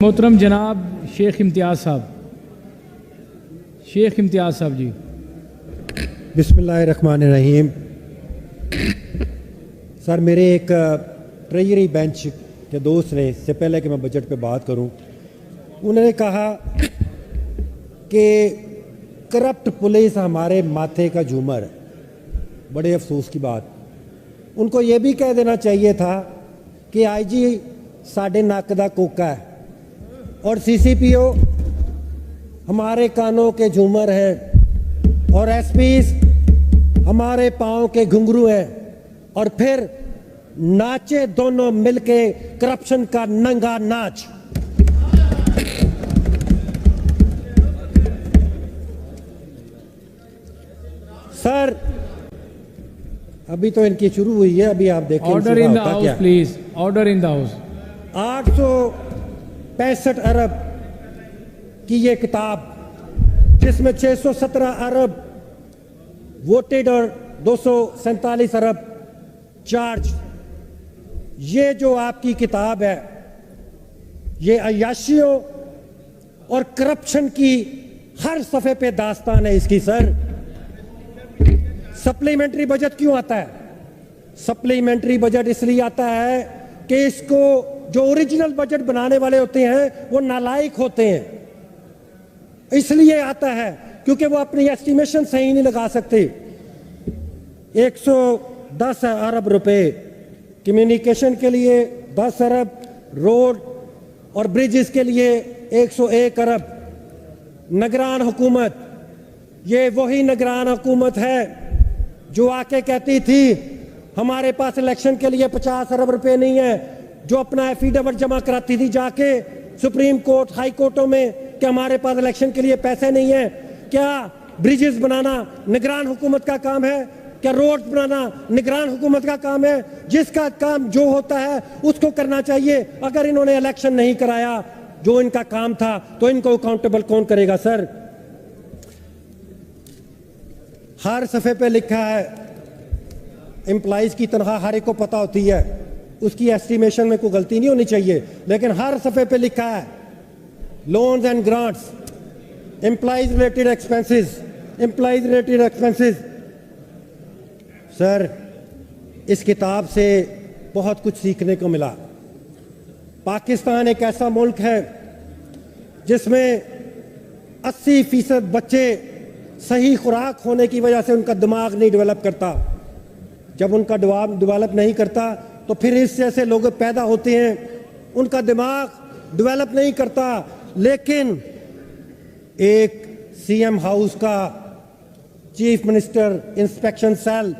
मोहतरम जनाब शेख इम्तियाज़ साहब जी। बिस्मिल्लाहिर्रहमानिर्रहीम। सर, मेरे एक ट्रेजरी बेंच के दोस्त ने, इससे पहले कि मैं बजट पे बात करूं, उन्होंने कहा कि करप्ट पुलिस हमारे माथे का झूमर है। बड़े अफसोस की बात। उनको ये भी कह देना चाहिए था कि आईजी साढ़े नक दा कोका है और सीसीपीओ हमारे कानों के झूमर हैं और एसपीज हमारे पाँव के घुंघरू हैं, और फिर नाचे दोनों मिलके करप्शन का नंगा नाच। सर, अभी तो इनकी शुरू हुई है, अभी आप देखें। Order in the house please, order in the house. 865 अरब की ये किताब, जिसमें 617 अरब वोटेड और 247 अरब चार्ज, ये जो आपकी किताब है, ये अय्याशियों और करप्शन की हर सफ़े पे दास्तान है इसकी। सर, सप्लीमेंट्री बजट क्यों आता है? सप्लीमेंट्री बजट इसलिए आता है कि इसको जो ओरिजिनल बजट बनाने वाले होते हैं वो नालायक होते हैं, इसलिए आता है क्योंकि वो अपनी एस्टिमेशन सही नहीं लगा सकते। 110 अरब रुपए कम्युनिकेशन के लिए, 10 अरब रोड और ब्रिजेस के लिए, 101 अरब। निगरान हुकूमत, ये वही निगरान हुकूमत है जो आके कहती थी हमारे पास इलेक्शन के लिए 50 अरब रुपए नहीं है, जो अपना एफिडेविट जमा कराती थी जाके सुप्रीम कोर्ट, हाई कोर्टों में कि हमारे पास इलेक्शन के लिए पैसे नहीं है। क्या ब्रिजेस बनाना निगरान हुकूमत का काम है? क्या रोड बनाना निगरान हुकूमत का काम है? जिसका काम जो होता है उसको करना चाहिए। अगर इन्होंने इलेक्शन नहीं कराया जो इनका काम था, तो इनको अकाउंटेबल कौन करेगा? सर, हर सफ़े पे लिखा है एम्प्लॉइज की तनख्वाह हर एक को पता होती है, उसकी एस्टिमेशन में कोई गलती नहीं होनी चाहिए, लेकिन हर सफ़े पे लिखा है loans and grants, employees related expenses, employees related expenses. Sir, इस किताब से बहुत कुछ सीखने को मिला। पाकिस्तान एक ऐसा मुल्क है जिसमें 80% बच्चे सही खुराक होने की वजह से उनका दिमाग नहीं डेवलप करता। जब उनका दिमाग डेवलप नहीं करता तो फिर इस जैसे लोग पैदा होते हैं, उनका दिमाग डेवलप नहीं करता। लेकिन एक सीएम हाउस का chief minister inspection cell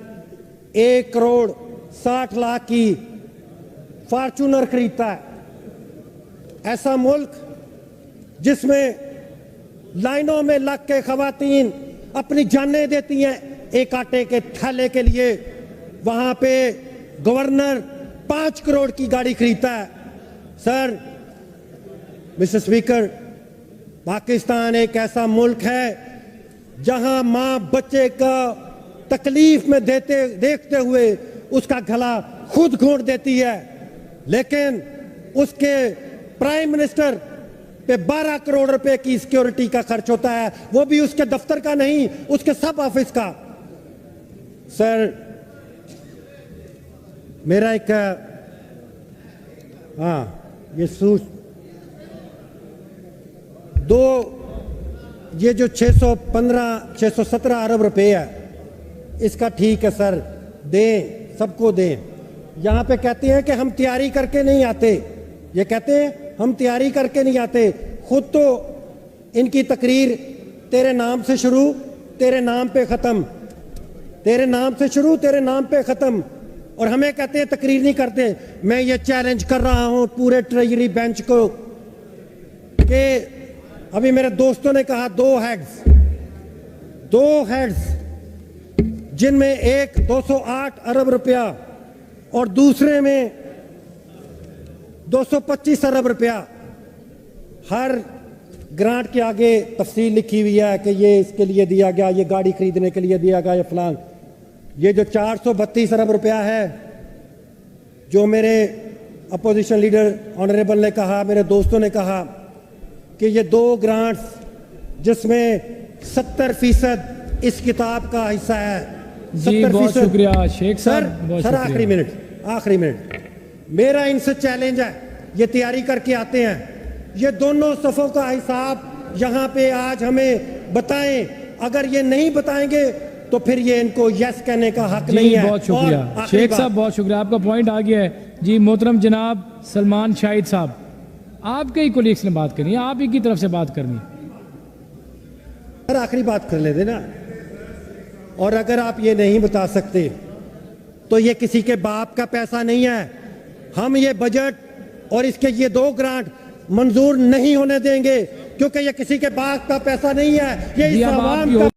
1 crore 60 lakh की फॉर्च्यूनर खरीदता है। ऐसा मुल्क जिसमें लाइनों में लग के खवातीन अपनी जानें देती हैं एक आटे के थैले के लिए, वहां पे गवर्नर 5 करोड़ की गाड़ी खरीदता है। सर, मिस्टर स्पीकर, पाकिस्तान एक ऐसा मुल्क है जहां मां बच्चे का तकलीफ में देखते हुए उसका गला खुद घोंट देती है, लेकिन उसके प्राइम मिनिस्टर पे 12 करोड़ रुपए की सिक्योरिटी का खर्च होता है, वो भी उसके दफ्तर का नहीं, उसके सब ऑफिस का। सर, मेरा एक ये जो 617 अरब रुपए है, इसका ठीक है सर, दें, सबको दें। यहाँ पे कहते हैं कि हम तैयारी करके नहीं आते, ये कहते हैं हम तैयारी करके नहीं आते। खुद तो इनकी तकरीर तेरे नाम से शुरू, तेरे नाम पे ख़त्म, तेरे नाम से शुरू, तेरे नाम पे ख़त्म, और हमें कहते हैं तकरीर नहीं करते। मैं ये चैलेंज कर रहा हूँ पूरे ट्रेजरी बेंच को कि अभी मेरे दोस्तों ने कहा 2 हेड्स जिनमें एक 208 अरब रुपया और दूसरे में 225 अरब रुपया, हर ग्रांट के आगे तफसील लिखी हुई है कि ये इसके लिए दिया गया, ये गाड़ी खरीदने के लिए दिया गया, ये फलान। ये जो 432 अरब रुपया है जो मेरे अपोजिशन लीडर ऑनरेबल ने कहा, मेरे दोस्तों ने कहा कि ये 2 ग्रांट्स जिसमें 70% इस किताब का हिस्सा है। जी बहुत शुक्रिया शेख साहब। सर आखिरी मिनट मेरा इनसे चैलेंज है, ये तैयारी करके आते हैं, ये दोनों सफ़ों का हिसाब यहाँ पे आज हमें बताएं। अगर ये नहीं बताएंगे तो फिर ये इनको यस कहने का हक नहीं है। बहुत शुक्रिया शेख साहब, बहुत शुक्रिया, आपका पॉइंट आ गया है। जी मोहतरम जनाब सलमान शाहिद साहब, आपके ही कोलीग्स ने बात करनी है, आप ही की तरफ से बात करनी है। सर आखिरी बात कर लेते ना, और अगर आप ये नहीं बता सकते तो ये किसी के बाप का पैसा नहीं है। हम ये बजट और इसके ये 2 ग्रांट मंजूर नहीं होने देंगे, क्योंकि ये किसी के बाप का पैसा नहीं है, ये इस आवाम का